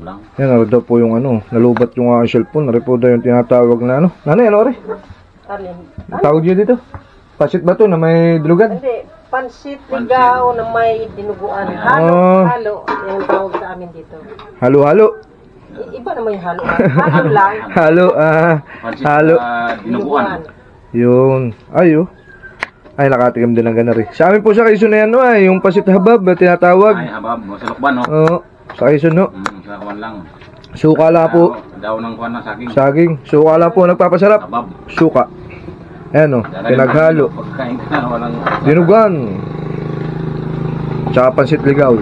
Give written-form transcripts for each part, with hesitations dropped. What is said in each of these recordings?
Yan, ano daw po yung ano, nalubat yung cellphone. Nari po daw yung tinatawag na ano. Nanay, ano rin? Tawag nyo dito? Pasit ba to na may dinugan? Hindi, pansit ligaw na may dinuguan. Halo, yung tawag sa amin dito. Halo-halo? Iba naman yung halo. Halo lang. Halo, Dinuguan. Yun. Ay, nakatikim din ng gana rin. Sa amin po sa Quezon na yan, no, ay, yung pasit habab na tinatawag. Ay, habab. Sa lukban, no? Oo, sa Quezon, no. Sa kawan lang. Suka lang po. Daw ng kuwan na saging. Saging. Suka lang po, nagpapasarap. Habab. Suka. Ayan, no, pinaghalo. Pagkain ka na, walang... Dinugan. Tsaka pansit ligaw.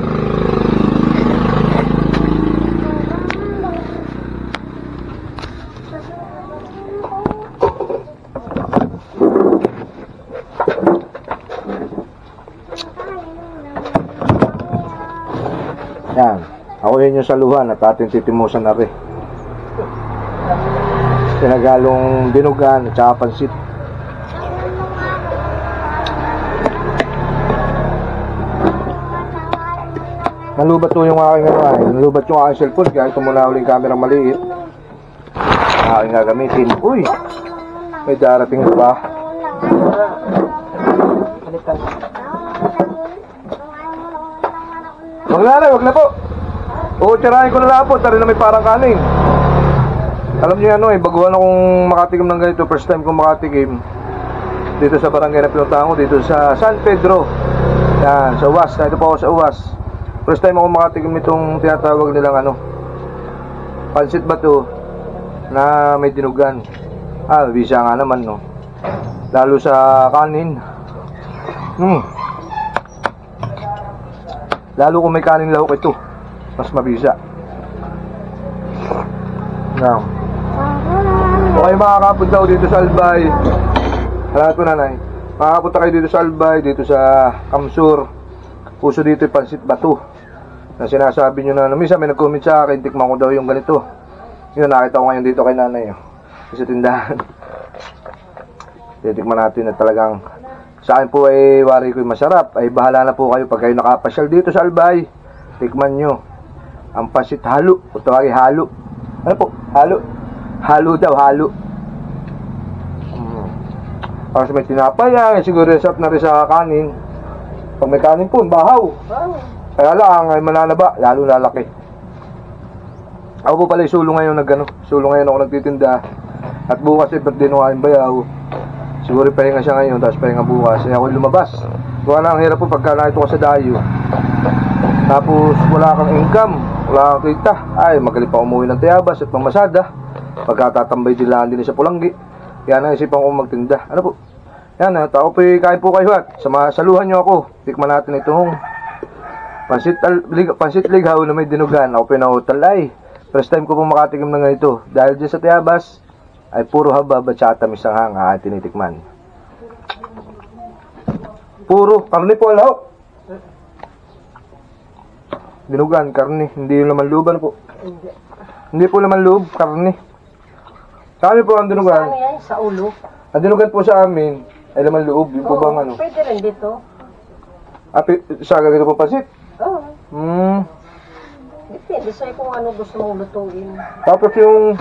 Yan. Ako yun yung saluhan at ating titimusan na rin. Pinagalong dinugan at saka pansit. Nalubat to yung aking ano ay. Nalubat yung aking cellphone kaya ito muna uling camera maliit. Aking gagamitin. Uy! May darating pa. Wag na po. Tirahin ko na lang po. Tari na may parang kanin. Alam niyo ano baguhan akong makatikim ng ganito. First time kong makatikim dito sa barangay na pinuntahan ko. Dito sa San Pedro. Yan, sa UWAS. Ito po ako sa UWAS. First time ako makatikim itong tinatawag nilang ano, pansit ba to na may dinugan. Bisa nga naman, no. Lalo sa kanin. Lalo kung may kanin lahok ito, mas mabisa. Now, okay, makakapunta ko dito sa Albay. Alam ko, nanay, makakapunta kayo dito sa Albay, dito sa Kamsur. Puso dito yung pansit bato na sinasabi nyo na minsan may nag-comment sa akin, tikman ko daw yung ganito. Yun, nakita ko ngayon dito kay nanay sa tindahan. Titikman natin na talagang sa akin po ay wari ko yung masarap. Ay bahala na po kayo pag kayo nakapasyal dito sa Albay. Tikman nyo ang pansit halo, o tawagin halo. Ano po? Halo. Halo daw, halo. Kasi may tinapay yan, siguro resap na rin sa kanin. Pag may kanin po, bahaw. Kaya lang, ay mananaba, lalo lalaki. Ako po pala yung sulong ngayon sulong ngayon ako nagtitinda. At bukas ay birthday nung aking bayaw. Siguro pahinga siya ngayon, tapos pahinga bukas. Kaya ako lumabas. Kung ang hirap po pagka nakito ka sa dayo. Tapos wala kang income, wala kang kita. Ay, magaling pa umuwi ng Tayabas at Pamasada. Pagkatatambay dilaan din sa Pulanggi. Kaya naisipan ko magtinda. Ano po? Yan, tao po kain po kayo at saluhan nyo ako. Tikman natin itong pansit ligaw na may dinugan. Ako pinahutalay. First time ko po makatikim ng ganito. Dahil dyan sa Tayabas ay puro habab at saka tamis ang hanga at tinitikman. Puro karne po alaw. Dinugan, karne. Hindi yung laman loob, ano po? Hindi po laman loob, karne. Sa amin po ang dinugan. Sa ano yan? Sa ulo? Ang dinugan po sa amin ay laman loob. Yung po bang ano? Pwede rin dito. Sa ganito po pansit? Oo. Depende sa'yo kung ano gusto mong lutuin. Tapos yung...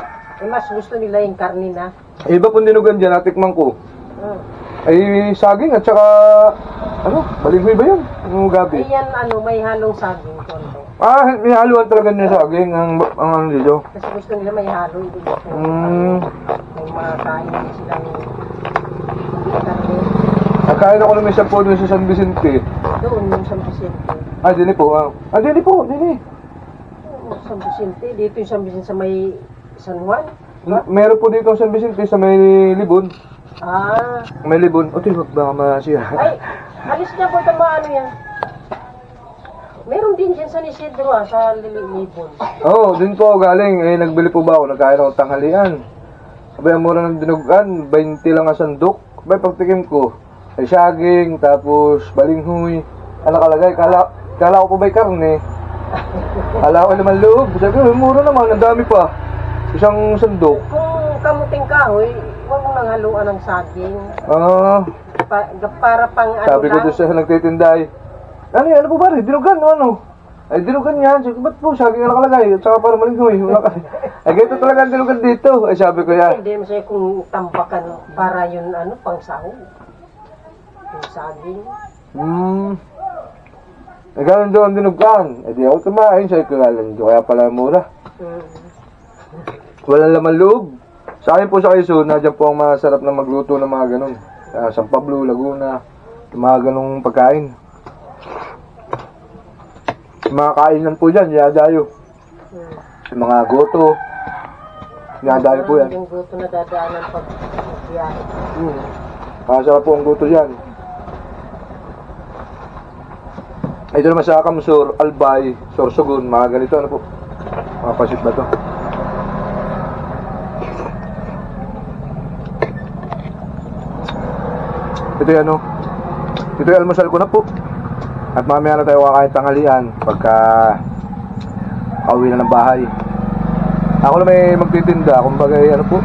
mas gusto nila yung karne na. Iba pong dinugan dyan, natikman ko. Ay saging at saka... Ano? Balinghoy ba yun? Ang gabi? Ayan, may halong saging konti. May haluan talaga niya saging ang ano dito. Kasi gusto nila may halo. Hindi gusto may mga kain din silang karne. Nakain ako ng isang po doon sa San Vicente. Doon yung San Vicente. Dini po. Dini. San Vicente. Dito yung San Vicente sa may San Juan. Meron po dito ang San Vicente sa may Libon. May Libon. Wag baka masiya. Ay, alis na po itong ano yan. Meron din dyan sa Isidro sa Libon. Din po ako galing. Nagbili po ba ako? Nagkain ako tanghalian. Abay, ang mura ng dinugan, 20 lang ang sandok. Abay, pagtikim ko, ay saging, tapos balinghoy. Ano kalagay? Kala ko po ba'y karne? Kala ko naman loob. Sabi ko, mura naman, ang dami pa. Isang sandok. Kung kamuting kahoy, huwag mong nang haluan ng saging. Para pang ano sabi ko doon sa nagtitinday, ano po ba rin? Dinugan o ano? Ay, dinugan yan. Sabi ko, ba't po? Saging na nakalagay. At saka para malingoy. Wala kasi. Ay, ganito talaga ang dinugan dito. Ay, sabi ko yan. Hindi, masaya kung tambakan para yun, pang sahog. Yung saging. Ay, ganun doon ang dinugan. Ay, di ako kumain. Sabi ko, galan doon. Kaya pala mura. Walang laman loob. Sa akin po sa Quezon, nadyan po ang masarap na magluto ng mga ganun. San Pablo, Laguna, yung mga ganung pagkain. Yung mga kainan po dyan, yadayo. Yung mga goto, yadayo po yan. Yung goto na dadaanan pag biyahe. Masarap po ang goto dyan. Ito naman sa Kamsur, Albay, Sorsogon, mga ganito, ano po? Mga pasit ba to? Ito yung ito yung almusal ko na po. At mamaya na tayo kakain tanghalian pagka kauwi na ng bahay. Ako na may magtitinda, kumbaga po.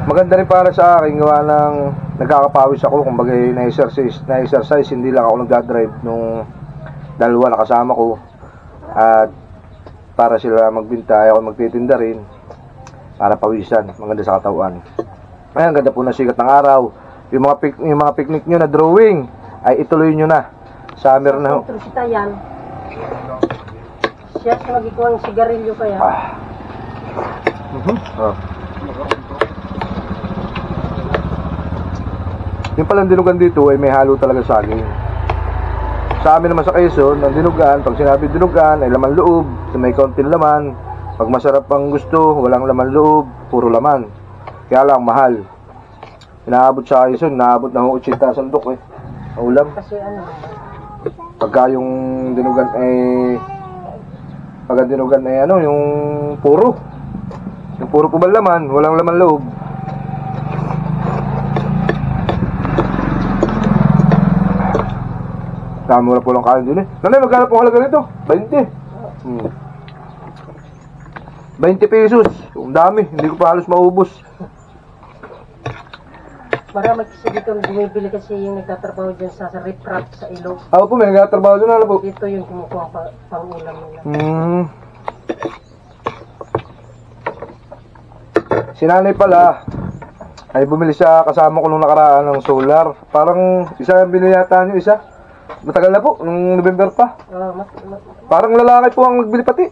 Maganda rin para sa akin gawa ng nagkakapawis ako, kumbaga na-exercise, hindi lang ako nagdadrive nung dalawa na kasama ko. At para sila magbinta, ako magtitinda rin para pawisan, maganda sa katawan. Ayan, ganda po na sikat ng araw. Yung mga picnic nyo na drawing ay ituloy nyo na. Summer na ho. Ito si Tayan. Siya magikuha ng sigarilyo kaya. Yung palang dinugan dito ay may halo talaga saging. Sa amin naman sa Quezon, ang dinugan, pag sinabi dinugan ay laman loob, may kaunting laman. Pag masarap ang gusto, walang laman loob, puro laman. Kaya lang mahal. Inaabot sa Quezon, naabot na 80 sandok eh. Ulam. Kasi Pagka yung dinugan ay yung puro. Yung puro po ba laman, walang laman loob. Mura po lang kain din eh. Nanay, magkano po halaga nito? 20. 20 pesos. Ang dami, hindi ko pa halos maubos. marami kasi dito bumibili kasi yung nagtatrabaho dyan sa riprap sa ilog. Ako po, may nagtatrabaho dyan, ano po? Dito yung kumukuha pang-ulam nila. Si nanay pala ay bumili siya kasama ko nung nakaraan ng solar. Parang isa yung biniyata nyo, isa. Matagal na po, nung November pa. Parang lalaki po ang nagbili pati.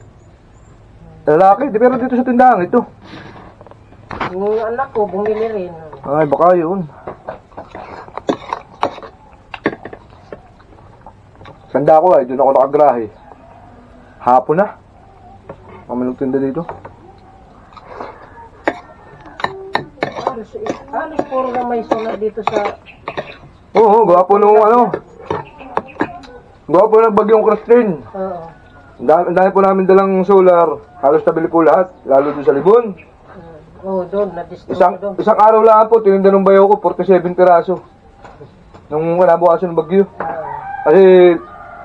Lalaki, di pero dito sa tindahan ito. Yung anak ko, bumili rin. Ay, baka yun. Sanda ko ay, doon ako nakagrahe. Hapon na. Kami nagtinda dito. Halos puro na may solar dito sa... Oo, gwapo nung ano. Gwapo ng bagyong Christine. Oo. Ang dami po namin dalang solar. Halos tabili po lahat, lalo doon sa Libon. Oo, doon, na-distribute doon. Isang araw lang po, tininda ng bayaw ko, 47 piraso. Nung nabukasan ng bagyo. Kasi,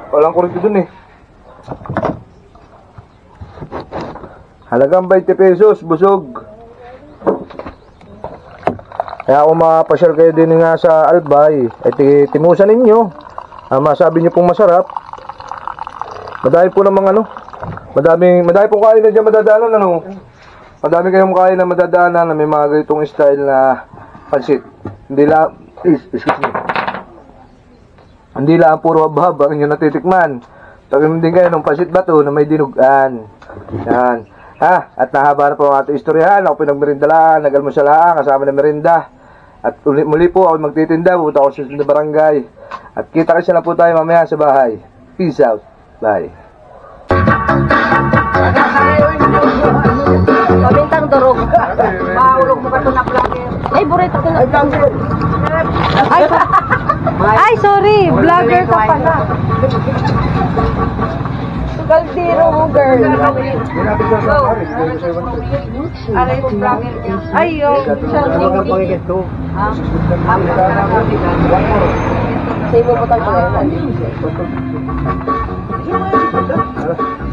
walang kurente doon eh. Halagang 20 pesos, busog. Kaya kung mapasyal kayo din nga sa Albay, timusan ninyo. Masabi nyo pong masarap. Madami po namang ano. Madami pong kain na dyan madadaanan, ano. Madami kayong kain na madadaanan na may mga ganitong style na pansit. Hindi lang, excuse me. Hindi lang puro habhab ang inyong natitikman. Sabi din kayo ng pansit bato na may dinugan. Yan. At nahaba na po ang ating istoryahan. Ako pinagmerindalaan, nagalmusalaan, kasama na merinda. At muli po ako magtitinda, pupunta ako sa barangay. At kita kasi na po tayo mamaya sa bahay. Peace out. Bye. Pabintang durog. Maulog mo ka ito na vlogger. Ay, burrito ko na vlogger. Ay, sorry. Vlogger ka pala. Kaldero mo, girl. Aray mo, vlogger niya. Ay, yung sa'yo mo butang ko yan.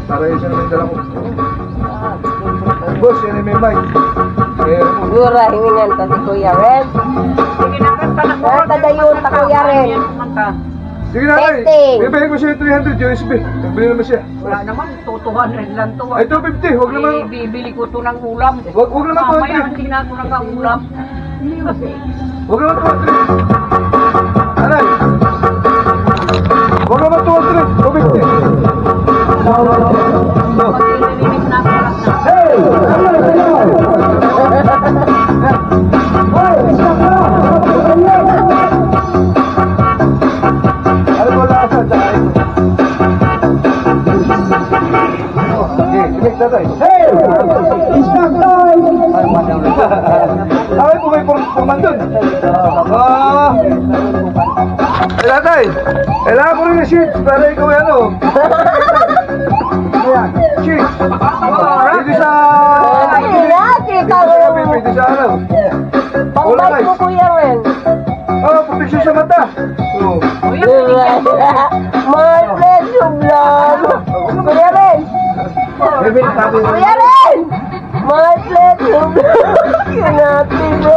Para yun siya naman dala ko. Boss, yan ay may mic. Gura, hiningan ka si Kuya Red. Tadayon ta Kuya Red. Sige nanay, Testing. bibigay ko siya yung 300 USB. Nagbili naman siya. Wala naman, 200 lang to. Ay, 250, huwag naman. Bibili ko to ng ulam. Huwag naman Mamaya 200. hindi na ako nag-ulam. Huwag naman 200. Anay. Huwag naman 200, 250. Pag-ilinis na ako lang na. Ano ba lasa sa akin? Sige, sige, tatay. Ay, po may purman dun. Tatay, kailangan ko rin yung sheet para ikaw yan o. Ayan, sheet. Pwede sa... Pwede sa ano. Pang-bike mo, Kuya Ren. Oh, protection sa mata. Oh. My friend, yung vlog. Kuya Ren. Kuya Ren. My friend, yung vlog. Kinati, bro.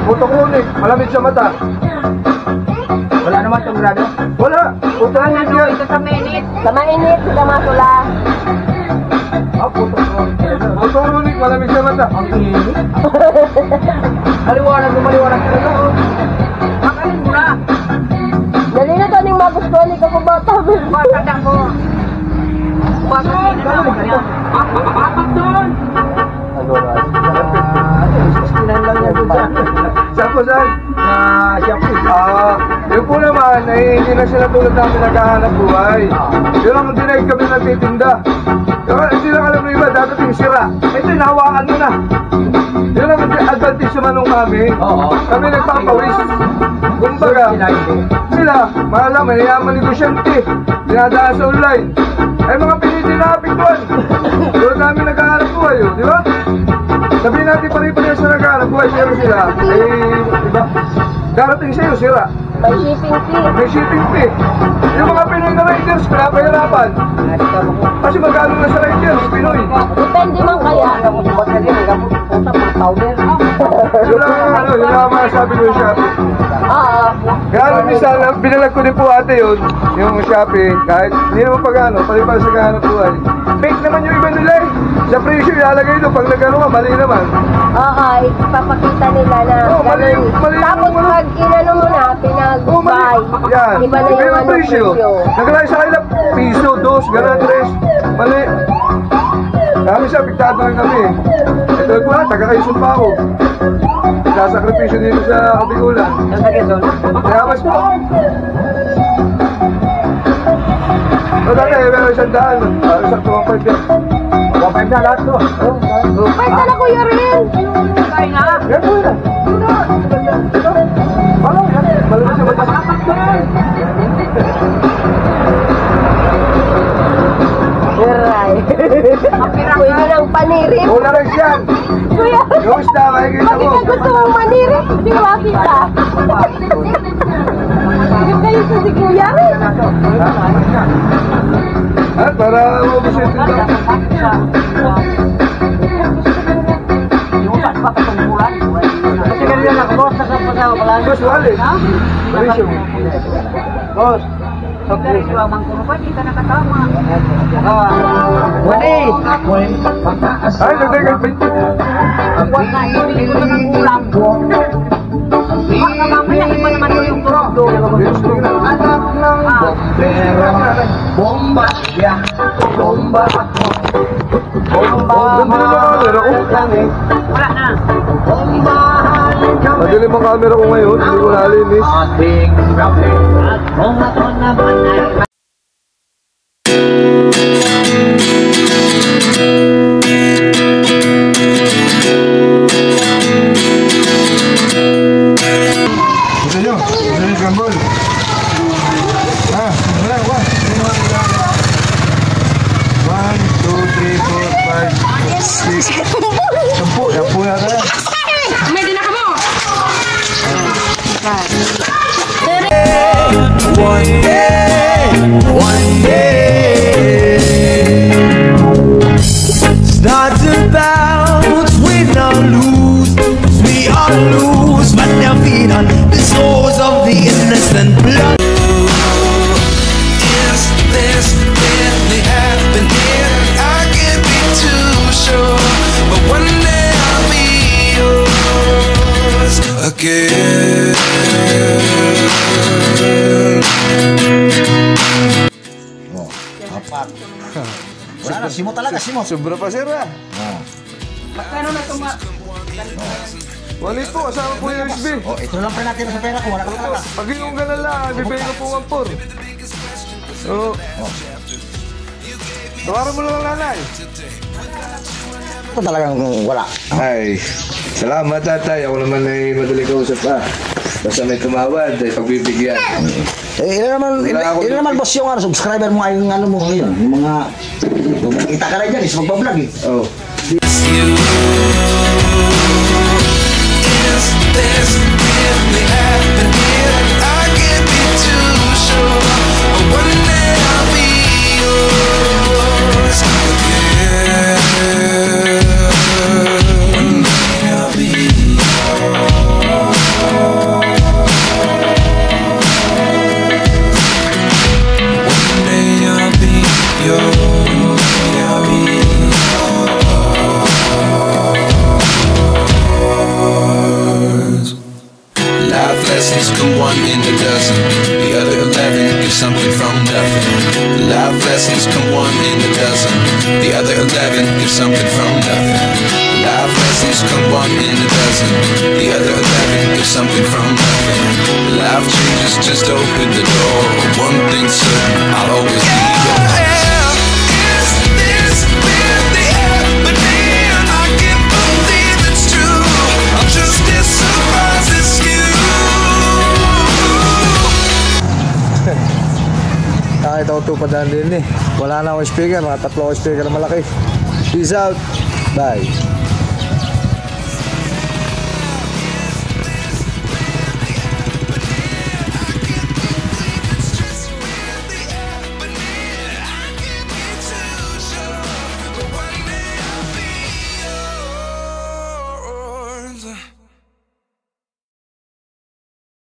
Putok-unik, malamig sa mata. Wala naman itong grado. Wala, putok-unik yan. Ito sa minute. Sa mainit, sa masula. Putok-unik, malamig sa mata. Maliwanag talaga. Makalin mo na. Dali na to, ning magustuhan ni Kapabata. Bakit ako? Bakit na ako yan? Bakit doon? Saan po saan? Yun po naman, ay hindi na sila tulad namin naghahanap buhay. Yun ang dinaig kami nagtitinda. Kaya hindi lang alam mo iba, dapat yung sira. Ito, nahawakan mo na. Yun ang advantage naman nung kami. Kami nagpapawis. Kumbaga, sila, malam, mayayaman negosyante. Dinadaan sa online. Ay mga pinidinapit doon. Doon namin naghahanap buhay, di ba? Sabihin natin pare-pareho sa naghahanap buhay, pero sila, diba? Darating sa'yo, sira. May shipping fee. May shipping fee. Yung mga Pinoy na riders, pinapahirapan. Kasi magkano na sa riders, Pinoy. Depende man kaya. Yun lang masasabi ko yung Shopee. Oo. Kaya alam niyo sana, binalag ko din po ate yun, yung Shopee, kahit hindi naman pag-ano, pali-pali sa kahanap buhay. Fake naman yung iba nila eh. Sa presyo, ilalagay doon, pag nag-ano ka, mali naman. Oo, ipapakita nila na Oo, mali- ganun. mali- Tapos mali- pag inano mo na, pinag-buy, Yan. iba na yung ano presyo. Nagalay sa kanila, piso, dos, gano'n, tres. Mali. Kami siya, piktado rin kami. Ito ko na, taga-Quezon pa ako. Sasakripisyo dito sa Kabigulan. Kaya mas po. O dati, meron isang daan. Isang 2.5 yan. 2.5 na lahat to. Ay, ka na Kuya Rin! Kaya na. Yan po yun. Malamig sa mata. Aray. Pwede ng panirip. Una lang yan. Kuya, Yung isda, makikita bakit mo. ka gusto mong manirip? Hindi ko makita. Sige kayo sa si Kuya Rin. Ha? Para mabusin ito. Kasi ganyan lang ako, saka pa sa kalan. Boss, wali. Marisyo. Boss. Dari dua mangkuro pa, kita nakatama. Wali. Ay, nagdagan 20. Huwag na, ibili ko na ng ulam. Baka mamaya, iba naman yung turok. Bomba. Ya. Bomba. Wala na. Madilim ang camera ko ngayon, hindi ko nalinis. Gusto nyo? Gusto nyo scramble? Ha? Wala, wala. 1, 2, 3, 4, 5, 6, 10. Yan po yata yan. May dinaka mo! One day, start about we not lose, we all lose, but their feet on the souls again. Oh, apat. Wala na, simo talaga, simo. Sobra pa sir ah. Oh. Magkano na ito Walit po, kasama po yung USB. Oh, ito lang pa natin sa pera kung wala ka talaga. Pag yung ganun lang, bibigay ko po ang 4. Oo. Tawaran mo lang nanay. Ito talagang wala. Ay, salamat tatay. Ako naman ay madaling kausap pa. Basta may tumawad, ay pagbibigyan. Ilan naman boss yung subscriber mo ay yung ano mo ngayon, yung mga kita ka na dyan, is magbablog eh. Oh. Is this really happening? I can't be too sure. But one day I'll be yours again. One day I'll be yours. One day I'll be yours. I'll be life lessons come one in a dozen. The other 11 give something from nothing. Life lessons come one in a dozen. The other 11 give something from nothing. Life lessons come one in a dozen. The other 11 give something from nothing. Life changes, just open the door. One thing's certain, I'll always be yours. Is this really happening? I can't believe it's true. I'm just as surprised as you. Kahit ako tupadaan din eh. Wala na akong speaker, mga 3 akong speaker na malaki. Peace out. Bye.